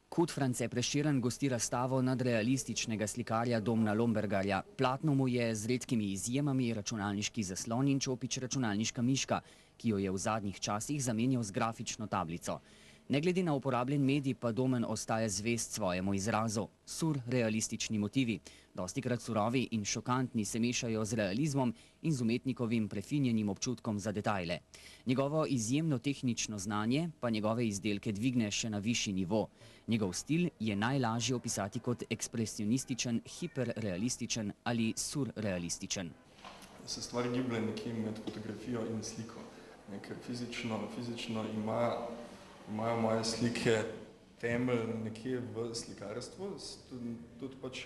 Kud France Prešeren gosti razstavo nadrealističnega slikarja Domna Lombergarja. Platno mu je z redkimi izjemami računalniški zaslon in čopič računalniška miška, ki jo je v zadnjih časih zamenjal z grafično tablico. Ne glede na uporabljen medij pa Domen ostaja zvest svojemu izrazu. Surrealistični motivi, dostikrat surovi in šokantni, se mešajo z realizmom in z umetnikovim prefinjenim občutkom za detajle. Njegovo izjemno tehnično znanje pa njegove izdelke dvigne še na višji nivo. Njegov stil je najlažje opisati kot ekspresionističen, hiperrealističen ali surrealističen. Se stvar giblje nekje med fotografijo in sliko. Ker fizično imajo moje slike temelj nekje v slikarstvu, tudi pač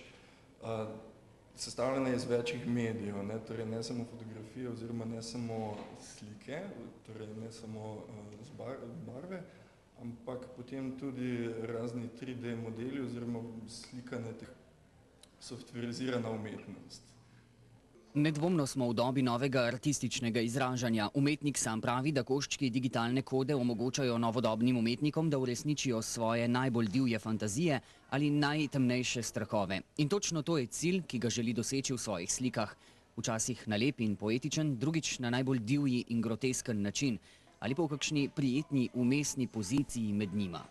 sestavljene iz večjih medijev, torej ne samo fotografije oziroma ne samo slike, torej ne samo barve, ampak potem tudi razni 3D modeli oziroma slikane softverizirana umetnost. Nedvomno smo v dobi novega artističnega izražanja. Umetnik sam pravi, da koščki digitalne kode omogočajo novodobnim umetnikom, da uresničijo svoje najbolj divje fantazije ali najtemnejše strahove. In točno to je cilj, ki ga želi doseči v svojih slikah. Včasih na lep in poetičen, drugič na najbolj divji in grotesken način, ali pa v kakšni prijetni umestni poziciji med njima.